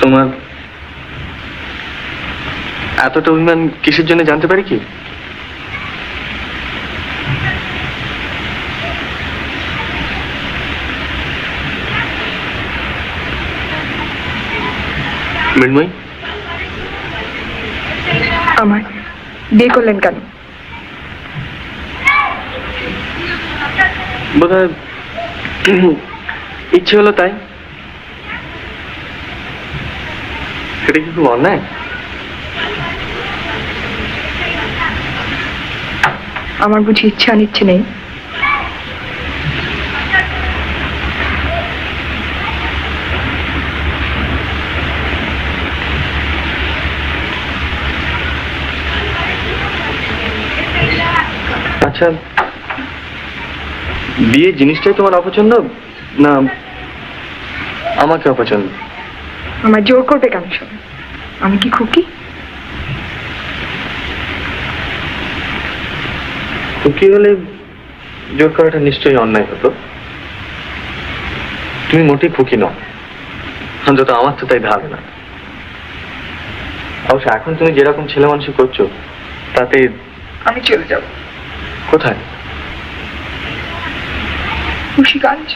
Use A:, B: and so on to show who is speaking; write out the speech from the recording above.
A: তোমার এতটা অভিমান কিসের জন্য জানতে পারি কি? মৃন্ময়ী,
B: আমার বিয়ে করলেন কেন?
A: বোধহয় ইচ্ছে হলো তাই। সেটা কি খুব অন্যায়?
B: আমার বুঝি ইচ্ছে অনিচ্ছে নেই?
A: আচ্ছা, বিয়ে জিনিসটাই তোমার অপছন্দ না আমাকে অপছন্দ?
B: আমার জোর করবে কেন সব? আমি কি খুকি?
A: খুকি হলে জোর করাটা নিশ্চয়ই অন্যায় হতো। তুমি মোটেই খুকি নও, অন্তত আমার তো তাই ধারণা। অবশ্য এখন তুমি যেরকম ছেলে মানুষ করছো তাতে
B: আমি চলে যাব।
A: কোথায়?
B: মুন্সিগঞ্জ।